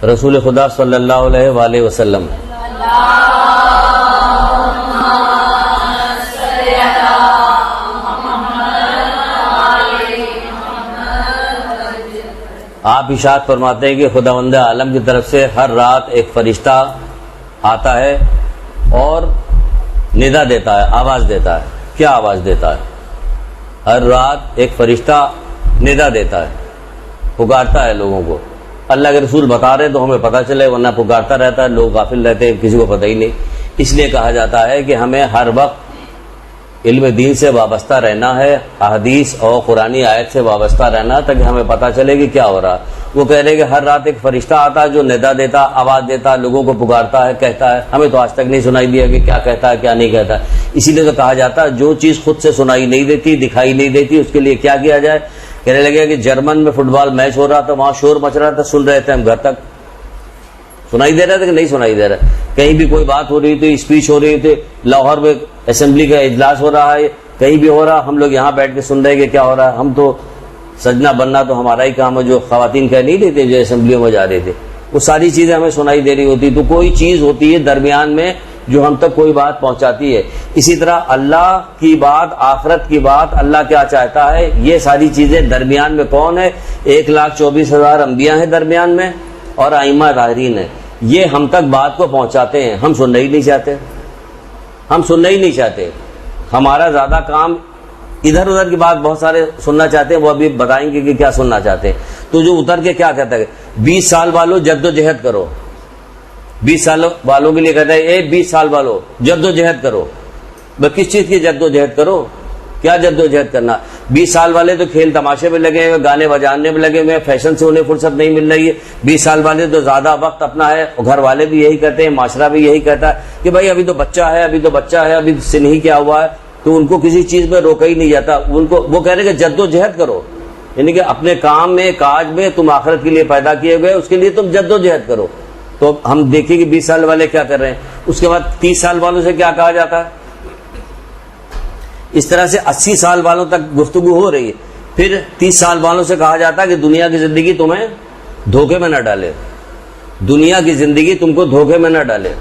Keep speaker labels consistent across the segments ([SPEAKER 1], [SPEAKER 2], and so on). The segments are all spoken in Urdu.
[SPEAKER 1] رسول خدا صلی اللہ علیہ وآلہ وسلم. آپ ارشاد فرماتے ہیں کہ خداوند عالم کی طرف سے ہر رات ایک فرشتہ آتا ہے اور ندا دیتا ہے، آواز دیتا ہے. کیا آواز دیتا ہے؟ ہر رات ایک فرشتہ ندا دیتا ہے، پکارتا ہے لوگوں کو. اللہ کے رسول بتا رہے تو ہمیں پتہ چلے، ورنہ پکارتا رہتا ہے، لوگ غافل رہتے ہیں، کسی کو پتہ ہی نہیں. اس لیے کہا جاتا ہے کہ ہمیں ہر وقت علم دین سے وابستہ رہنا ہے، احادیث اور قرآنی آیت سے وابستہ رہنا، تاکہ ہمیں پتہ چلے کہ کیا ہو رہا. وہ کہہ رہے کہ ہر رات ایک فرشتہ آتا ہے جو ندا دیتا، آواز دیتا، لوگوں کو پکارتا ہے، کہتا ہے. ہمیں تو آج تک نہیں سنائی دیا کہ کیا کہتا ہے کیا نہیں کہتا ہے. اسی لیے تو کہا جاتا ہے جو چیز خود سے سنائی نہیں دیتی، دکھائی نہیں دیتی، اس کے لیے کیا کیا جائے. کہنے لگے کہ جرمن میں فٹ بال میچ ہو رہا تھا، وہاں شور مچ رہا تھا، سن رہے تھے ہم گھر تک. سنائی دے رہا تھا کہ نہیں سنائی دے رہا. کہیں بھی کوئی بات ہو رہی تھی، اسپیچ ہو رہی تھی، لاہور میں اسمبلی کا اجلاس ہو رہا ہے، کہیں بھی ہو رہا، ہم لوگ یہاں بیٹھ کے سن رہے کہ کیا ہو رہا ہے. ہم تو سجنا بننا تو ہمارا ہی کام ہے. جو خواتین کہہ نہیں دیتے جو اسمبلیوں میں جا رہے تھے، وہ ساری چیزیں ہمیں سنائی دے رہی ہوتی. تو کوئی چیز ہوتی ہے درمیان میں جو ہم تک کوئی بات پہنچاتی ہے. اسی طرح اللہ کی بات، آخرت کی بات، اللہ کیا چاہتا ہے، یہ ساری چیزیں درمیان میں کون ہے؟ 1,24,000 انبیاء ہیں درمیان میں اور ائمہ طاہرین ہیں. یہ ہم تک بات کو پہنچاتے ہیں. ہم سننا ہی نہیں چاہتے، ہم سننا ہی نہیں چاہتے. ہمارا زیادہ کام ادھر ادھر کی بات بہت سارے سننا چاہتے ہیں، وہ ابھی بتائیں گے کہ کیا سننا چاہتے ہیں. تو جو اتر کے کیا کہتا ہے، 20 سال والوں جد و جہد کرو. 20 سال والوں کے لیے کہتا ہے 20 سال والوں جد و جہد کرو. بس کس چیز کی جد و جہد کرو؟ کیا جد و جہد کرنا؟ 20 سال والے تو کھیل تماشے میں لگے ہوئے، گانے بجانے میں لگے ہوئے، فیشن سے انہیں فرصت نہیں مل رہی ہے. 20 سال والے تو زیادہ وقت اپنا ہے، گھر والے بھی یہی کہتے ہیں، معاشرہ بھی یہی کہتا ہے کہ بھائی ابھی تو بچہ ہے، ابھی تو بچہ ہے، ابھی سن ہی کیا ہوا ہے. تو ان کو کسی چیز میں روکا ہی نہیں جاتا. ان کو وہ کہہ رہے کہ جد و جہد کرو، یعنی کہ اپنے کام میں، کاج میں تم آخرت کے لیے پیدا کیے گئے، اس کے لیے تم جد و جہد کرو. تو ہم دیکھیں کہ 20 سال والے کیا کر رہے ہیں. اس کے بعد 30 سال والوں سے کیا کہا جاتا ہے. اس طرح سے 80 سال والوں تک گفتگو ہو رہی ہے. پھر 30 سال والوں سے کہا جاتا ہے کہ دنیا کی زندگی تمہیں دھوکے میں نہ ڈالے، دنیا کی زندگی تم کو دھوکے میں نہ ڈالے.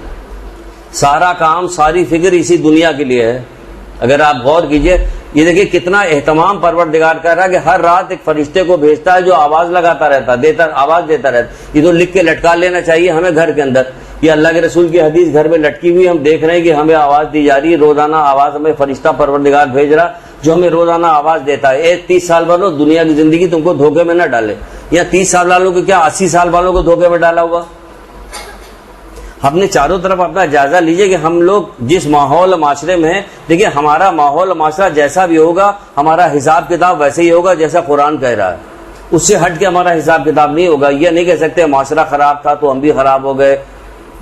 [SPEAKER 1] سارا کام، ساری فکر اسی دنیا کے لیے ہے. اگر آپ غور کیجئے، یہ دیکھیں کتنا اہتمام پروردگار کر رہا ہے کہ ہر رات ایک فرشتے کو بھیجتا ہے جو آواز لگاتا رہتا، آواز دیتا رہتا. یہ تو لکھ کے لٹکا لینا چاہیے ہمیں گھر کے اندر. یہ اللہ کے رسول کی حدیث گھر میں لٹکی ہوئی، ہم دیکھ رہے ہیں کہ ہمیں آواز دی جا رہی ہے. روزانہ آواز ہمیں فرشتہ پروردگار بھیج رہا جو ہمیں روزانہ آواز دیتا ہے. 30 سال والوں دنیا کی زندگی تم کو دھوکے میں نہ ڈالے. یا 30 سال والوں کو کیا 80 سال والوں کو دھوکے میں ڈالا ہوا. اپنے چاروں طرف اپنا جائزہ لیجئے کہ ہم لوگ جس ماحول معاشرے میں ہیں. دیکھیے ہمارا ماحول معاشرہ جیسا بھی ہوگا، ہمارا حساب کتاب ویسے ہی ہوگا جیسا قرآن کہہ رہا ہے. اس سے ہٹ کے ہمارا حساب کتاب نہیں ہوگا. یہ نہیں کہہ سکتے معاشرہ خراب تھا تو ہم بھی خراب ہو گئے،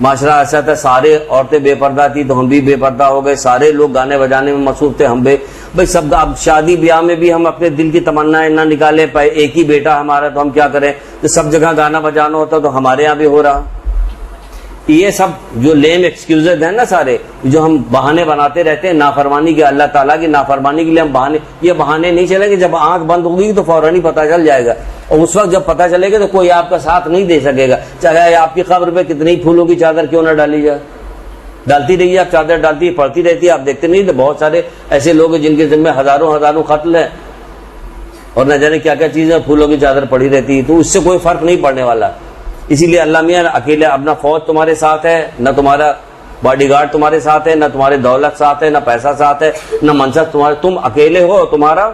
[SPEAKER 1] معاشرہ ایسا تھا، سارے عورتیں بے پردہ تھی تو ہم بھی بے پردہ ہو گئے، سارے لوگ گانے بجانے میں مصروف تھے ہم بے. بھائی سب اب شادی بیاہ میں بھی ہم اپنے دل کی تمنائیں نہ نکالے پائے. ایک ہی بیٹا ہمارا تو ہم کیا کریں. تو سب جگہ گانا بجانا ہوتا تو ہمارے یہاں بھی ہو رہا. یہ سب جو لیم ایکسکیوزز ہیں نا، سارے جو ہم بہانے بناتے رہتے ہیں نافرمانی کے، اللہ تعالیٰ کی نافرمانی کے لیے ہم بہانے، یہ بہانے نہیں چلیں گے. جب آنکھ بند ہوگی تو فوراً ہی پتہ چل جائے گا. اور اس وقت جب پتہ چلے گا تو کوئی آپ کا ساتھ نہیں دے سکے گا، چاہے آپ کی قبر پہ کتنی پھولوں کی چادر کیوں نہ ڈالی جائے. ڈالتی رہیے آپ چادر، ڈالتی پڑتی رہتی ہے. آپ دیکھتے نہیں تو بہت سارے ایسے لوگ ہیں جن کے ذمہ ہزاروں قتل ہیں اور نہ جانے کیا کیا چیزیں پھولوں کی چادر پڑی رہتی ہے. تو اس سے کوئی فرق نہیں پڑنے والا. اسی لیے اللہ میاں اکیلے، اپنا فوج تمہارے ساتھ ہے، نہ تمہارا باڈی گارڈ تمہارے ساتھ ہے، نہ تمہارے دولت ساتھ ہے، نہ پیسہ ساتھ ہے، نہ منصب تمہارے. تم اکیلے ہو. تمہارا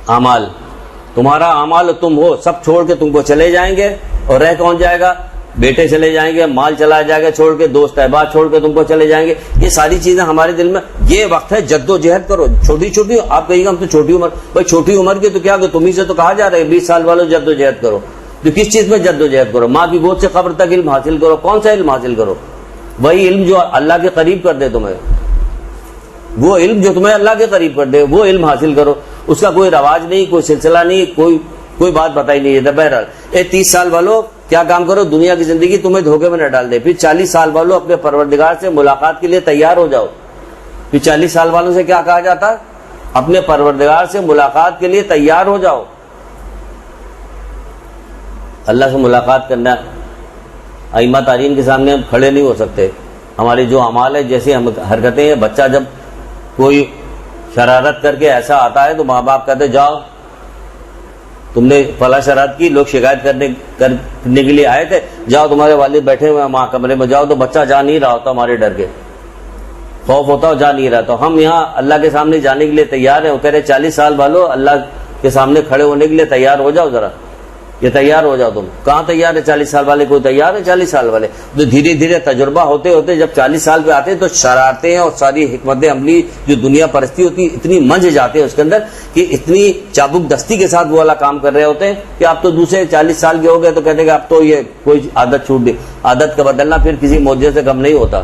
[SPEAKER 1] اعمال تم ہو. سب چھوڑ کے تم کو چلے جائیں گے. اور رہ کون جائے گا؟ بیٹے چلے جائیں گے، مال چلا جائے گا چھوڑ کے، دوست احباب چھوڑ کے تم کو چلے جائیں گے. یہ ساری چیزیں ہمارے دل میں. یہ وقت ہے جد و جہد کرو. چھوٹی چھوٹی آپ کہیے گا ہم تو چھوٹی عمر، بھائی چھوٹی عمر کی تو کیا کہ تمہیں سے تو کہا جا رہا ہے 20 سال والوں جد و جہد کرو. تو کس چیز میں جد و جہد کرو؟ ماں کی گود سے قبر تک علم حاصل کرو. کون سا علم حاصل کرو؟ وہی علم جو اللہ کے قریب کر دے تمہیں، وہ علم جو تمہیں اللہ کے قریب کر دے وہ علم حاصل کرو. اس کا کوئی رواج نہیں، کوئی سلسلہ نہیں، کوئی بات بتائی نہیں ہے. بہرحال 30 سال والوں کیا کام کرو، دنیا کی زندگی تمہیں دھوکے میں نہ ڈال دے. پھر 40 سال والوں اپنے پروردگار سے ملاقات کے لیے تیار ہو جاؤ. پھر 40 سال والوں سے کیا کہا جاتا ہے؟ اپنے پروردگار سے ملاقات کے لیے تیار ہو جاؤ. اللہ سے ملاقات کرنا ائمہ تارین کے سامنے ہم کھڑے نہیں ہو سکتے. ہمارے جو اعمال ہے، جیسے ہم حرکتیں ہیں، بچہ جب کوئی شرارت کر کے ایسا آتا ہے تو ماں باپ کہتے جاؤ تم نے فلاں شرارت کی، لوگ شکایت کرنے کے لیے آئے تھے، جاؤ تمہارے والد بیٹھے ہوئے ہیں ماں کمرے میں، جاؤ. تو بچہ جا نہیں رہا ہوتا، ہمارے ڈر کے خوف ہوتا ہو، جا نہیں رہا. تو ہم یہاں اللہ کے سامنے جانے کے لیے تیار ہیں. وہ کہہ رہے 40 سال والوں اللہ کے سامنے کھڑے ہونے کے لیے تیار ہو جاؤ ذرا، یہ تیار ہو جاؤ. تم کہاں تیار ہے 40 سال والے؟ کوئی تیار ہے 40 سال والے؟ تو دھیرے دھیرے تجربہ ہوتے ہوتے جب 40 سال پہ آتے ہیں تو شرارتیں اور ساری حکمت عملی جو دنیا پرستی ہوتی اتنی منج جاتے ہیں اس کے اندر کہ اتنی چابک دستی کے ساتھ وہ والا کام کر رہے ہوتے ہیں کہ آپ تو دوسرے 40 سال کے ہو گئے تو کہتے ہیں کہ اب تو یہ کوئی عادت چھوٹ گئی. عادت کا بدلنا پھر کسی معجزے سے کم نہیں ہوتا،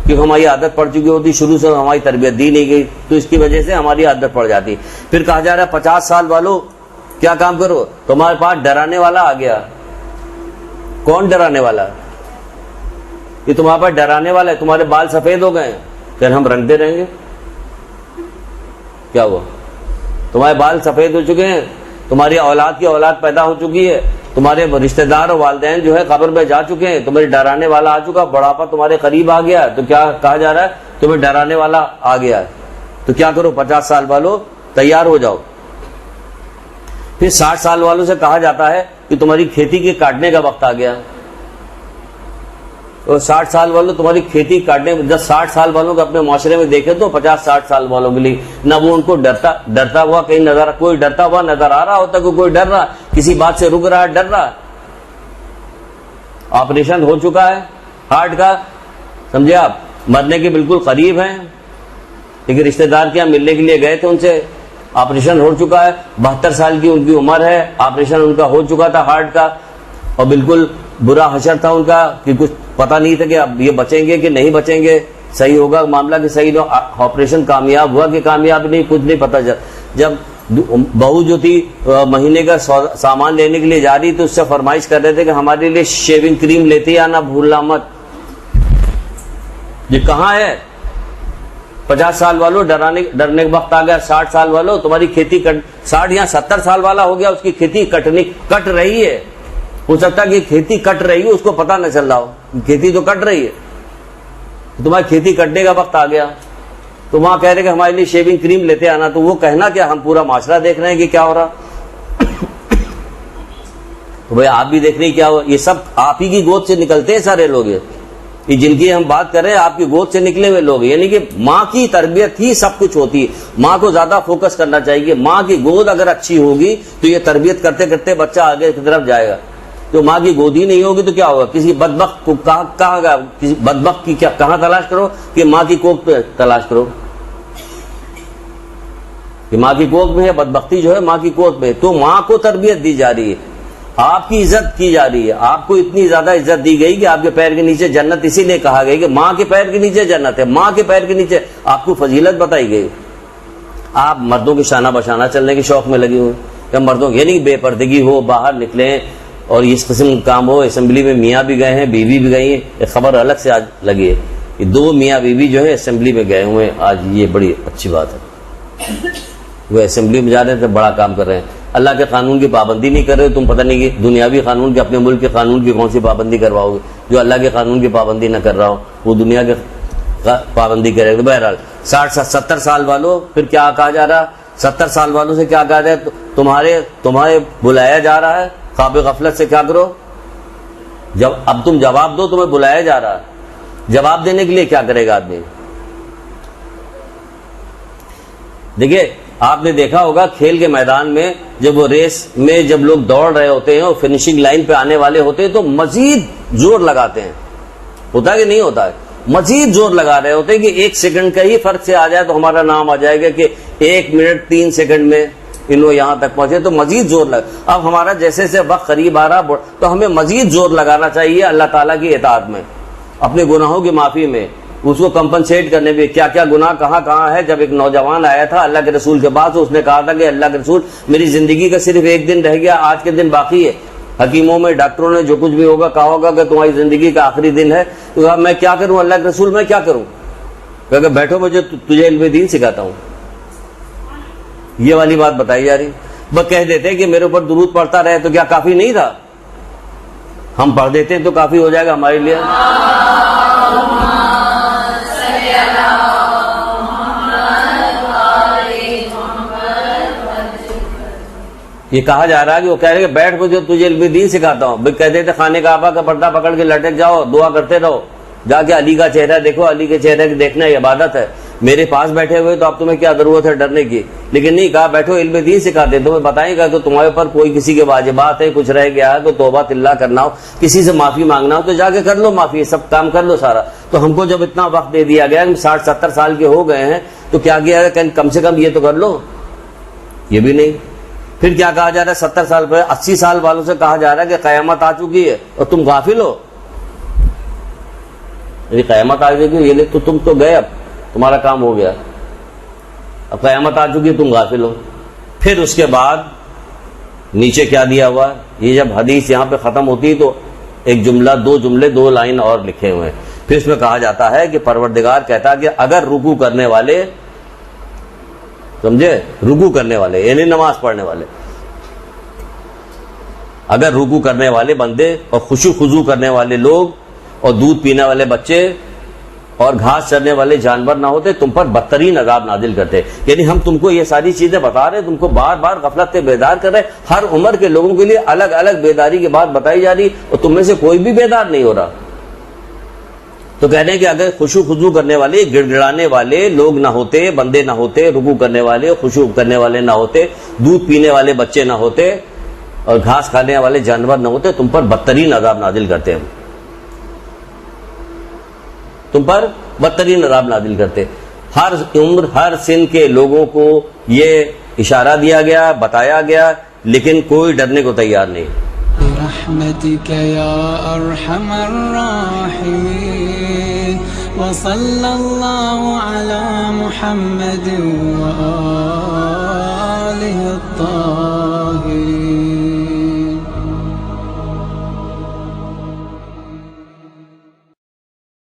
[SPEAKER 1] کیونکہ ہماری عادت پڑ چکی ہوتی، شروع سے ہماری تربیت دی نہیں گئی، تو اس کی وجہ سے ہماری عادت پڑ جاتی. پھر کہا جا رہا ہے 50 سال والوں کیا کام کرو؟ تمہارے پاس ڈرانے والا آ گیا. کون ڈرانے والا؟ یہ تمہارے پاس ڈرانے والا ہے. تمہارے بال سفید ہو گئے، پھر ہم رنگتے رہیں گے؟ کیا ہوا؟ تمہارے بال سفید ہو چکے ہیں، تمہاری اولاد کی اولاد پیدا ہو چکی ہے، تمہارے رشتہ دار اور والدین جو ہے قبر میں جا چکے ہیں، تمہیں ڈرانے والا آ چکا، بڑھاپا تمہارے قریب آ گیا. تو کیا کہا جا رہا ہے؟ تمہیں ڈرانے والا آ گیا ہے. تو کیا کرو 50 سال والوں تیار ہو جاؤ. پھر 60 سال والوں سے کہا جاتا ہے کہ تمہاری کھیتی کے کاٹنے کا وقت آ گیا. اور 60 سال والوں تمہاری کھیتی کاٹنے، جب 60 سال والوں کو اپنے معاشرے میں دیکھے تو 50-60 سال والوں کے لیے نہ وہ ان کو ڈرتا ہوا کہیں نظر، کوئی ڈرتا ہوا نظر آ رہا ہوتا کہ کوئی ڈر رہا، کسی بات سے رک رہا، ڈر رہا. آپریشن ہو چکا ہے ہارٹ کا، سمجھے آپ، مرنے کے بالکل قریب ہیں، لیکن رشتہ دار کے یہاں ملنے کے لیے گئے تھے، ان سے آپریشن ہو چکا ہے. 72 سال کی ان کی عمر ہے، آپریشن ان کا ہو چکا تھا ہارٹ کا، اور بالکل برا حشر تھا ان کا کہ کچھ پتہ نہیں تھا کہ اب یہ بچیں گے کہ نہیں بچیں گے، صحیح ہوگا معاملہ کہ صحیح نہ. آپریشن کامیاب ہوا کہ کامیاب نہیں، کچھ نہیں پتہ. جب بہو جو تھی مہینے کا سامان لینے کے لیے جا رہی تو اس سے فرمائش کر رہے تھے کہ ہمارے لیے شیونگ کریم لیتے آنا، بھولنا مت. یہ کہاں ہے؟ 50 سال والوں ڈرنے کا وقت آ گیا. 60 سال والوں تمہاری کھیتی 60 یا 70 سال والا ہو گیا، اس کی کھیتی کٹ رہی ہے. ہو سکتا ہے کہ کھیتی کٹ رہی ہے، اس کو پتہ نہ چل رہا ہو، کھیتی تو کٹ رہی ہے. تمہاری کھیتی کٹنے کا وقت آ گیا تو وہاں کہہ رہے کہ ہمارے لیے شیونگ کریم لیتے آنا. تو وہ کہنا کیا، ہم پورا معاشرہ دیکھ رہے ہیں کہ کیا ہو رہا. تو بھائی آپ بھی دیکھ رہے ہیں کیا ہو. یہ سب آپ ہی کی گود سے نکلتے ہیں سارے لوگ. یہ جن کی ہم بات کر رہے ہیں آپ کی گود سے نکلے ہوئے لوگ، یعنی کہ ماں کی تربیت ہی سب کچھ ہوتی ہے. ماں کو زیادہ فوکس کرنا چاہیے. ماں کی گود اگر اچھی ہوگی تو یہ تربیت کرتے کرتے بچہ آگے کی طرف جائے گا. تو ماں کی گود ہی نہیں ہوگی تو کیا ہوگا؟ کسی بدبخت کو کہاں گا، کسی بدبخت کی کہاں تلاش کرو کہ ماں کی کوکھ پہ تلاش کرو کہ ماں کی کوکھ میں ہے. بدبختی جو ہے ماں کی کوکھ میں. تو ماں کو تربیت دی جا رہی ہے، آپ کی عزت کی جا رہی ہے. آپ کو اتنی زیادہ عزت دی گئی کہ آپ کے پیر کے نیچے جنت، اسی لیے کہا گیا کہ ماں کے پیر کے نیچے جنت ہے. ماں کے پیر کے نیچے آپ کو فضیلت بتائی گئی. آپ مردوں کی شانہ بشانہ چلنے کے شوق میں لگے ہوئے، کہ مردوں یعنی بے پردگی ہو، باہر نکلیں اور اس قسم کا کام ہو. اسمبلی میں میاں بھی گئے ہیں، بیوی بھی گئی ہیں. ایک خبر الگ سے آج لگی ہے کہ 2 میاں بیوی جو ہے اسمبلی میں گئے ہوئے. آج یہ بڑی اچھی بات ہے، وہ اسمبلی میں جا رہے تھے، بڑا کام کر رہے ہیں. اللہ کے قانون کی پابندی نہیں کر رہے. تم پتہ نہیں کہ دنیاوی قانون کے، اپنے ملک کے قانون کی کون سی پابندی کرواؤ گے؟ جو اللہ کے قانون کی پابندی نہ کر رہا ہو وہ دنیا کے پابندی کرے گا. بہرحال 60-70 سال والوں پھر کیا کہا جا رہا؟ 70 سال والوں سے کیا کہا جائے؟ تمہارے بلایا جا رہا ہے. خواب غفلت سے کیا کرو؟ اب تم جواب دو. تمہیں بلایا جا رہا ہے، جواب دینے کے لیے کیا کرے گا آدمی؟ دیکھیے آپ نے دیکھا ہوگا کھیل کے میدان میں جب وہ ریس میں جب لوگ دوڑ رہے ہوتے ہیں اور فنیشنگ لائن پہ آنے والے ہوتے ہیں تو مزید زور لگاتے ہیں. ہوتا ہے کہ نہیں ہوتا ہے؟ مزید زور لگا رہے ہوتے ہیں کہ 1 سیکنڈ کا ہی فرق سے آ جائے تو ہمارا نام آ جائے گا کہ 1 منٹ 3 سیکنڈ میں انہوں یہاں تک پہنچے. تو مزید زور اب ہمارا جیسے سے وقت قریب آ رہا تو ہمیں مزید زور لگانا چاہیے اللہ تعالیٰ کی اطاعت میں، اپنے گناہوں کی معافی میں، اس کو کمپنسیٹ کرنے میں. کیا کیا گناہ کہاں ہے. جب ایک نوجوان آیا تھا اللہ کے رسول کے پاس، اس نے کہا تھا کہ اللہ کے رسول میری زندگی کا صرف 1 دن رہ گیا، آج کے دن باقی ہے. حکیموں میں ڈاکٹروں نے جو کچھ بھی ہوگا کہا ہوگا کہ تمہاری زندگی کا آخری دن ہے. تو کہا میں کیا کروں اللہ کے رسول، میں کیا کروں؟ کہ بیٹھو مجھے تجھے علم دین سکھاتا ہوں. یہ والی بات بتائی جا رہی. وہ کہہ دیتے کہ میرے اوپر درود پڑھتا رہے تو کیا کافی نہیں تھا؟ ہم پڑھ دیتے ہیں تو کافی ہو جائے گا ہمارے لیے. یہ کہا جا رہا ہے کہ وہ کہہ رہے کہ بیٹھ کو جو تجھے علم دین سکھاتا ہوں. بھائی کہتے تھے خانے کعبہ کا پردہ پکڑ کے لٹک جاؤ, دعا کرتے رہو, جا کے علی کا چہرہ دیکھو, علی کے چہرے کی دیکھنا یہ عبادت ہے. میرے پاس بیٹھے ہوئے تو اب تمہیں کیا ضرورت ہے ڈرنے کی. لیکن نہیں کہا بیٹھو علم دین سکھاتے, تمہیں بتائیں گا کہ تمہارے اوپر کوئی کسی کے واجبات ہے, کچھ رہ گیا ہے تو توبہ اللہ کرنا ہو, کسی سے معافی مانگنا ہو تو جا کے کر لو معافی, سب کام کر لو سارا. تو ہم کو جب اتنا وقت دے دیا گیا, 60-70 سال کے ہو گئے ہیں, تو کیا کیا ہے, کم سے کم یہ تو کر لو. یہ بھی نہیں. پھر کیا کہا جا رہا ہے, 70 سال پہ 80 سال والوں سے کہا جا رہا ہے کہ قیامت آ چکی ہے اور تم غافل ہو. قیامت آ چکی یہ تو تم تو گئے, اب تمہارا کام ہو گیا, اب قیامت آ چکی تم غافل ہو. پھر اس کے بعد نیچے کیا دیا ہوا ہے, یہ جب حدیث یہاں پہ ختم ہوتی ہے تو ایک جملہ, 2 جملے 2 لائن اور لکھے ہوئے ہیں. پھر اس میں کہا جاتا ہے کہ پروردگار کہتا ہے کہ اگر رکوع کرنے والے, سمجھے, رکوع کرنے والے یعنی نماز پڑھنے والے, اگر رکوع کرنے والے بندے اور خشوع خضوع کرنے والے لوگ اور دودھ پینے والے بچے اور گھاس چرنے والے جانور نہ ہوتے, تم پر بدترین عذاب نازل کرتے. یعنی ہم تم کو یہ ساری چیزیں بتا رہے, تم کو بار بار غفلت سے بیدار کر رہے. ہر عمر کے لوگوں کے لیے الگ الگ بیداری کی بات بتائی جا رہی اور تم میں سے کوئی بھی بیدار نہیں ہو رہا. تو کہنے کہ اگر خشوع خضوع کرنے والے, گڑ گڑانے والے لوگ نہ ہوتے, بندے نہ ہوتے, رکوع کرنے والے, خشوع کرنے والے نہ ہوتے, دودھ پینے والے بچے نہ ہوتے اور گھاس کھانے والے جانور نہ ہوتے, تم پر بدترین عذاب نازل کرتے. ہم تم پر بدترین عذاب نازل کرتے. ہر عمر ہر سن کے لوگوں کو یہ اشارہ دیا گیا, بتایا گیا, لیکن کوئی ڈرنے کو تیار نہیں.
[SPEAKER 2] برحمتك يا أرحم الراحمين وصلى الله على محمد وآله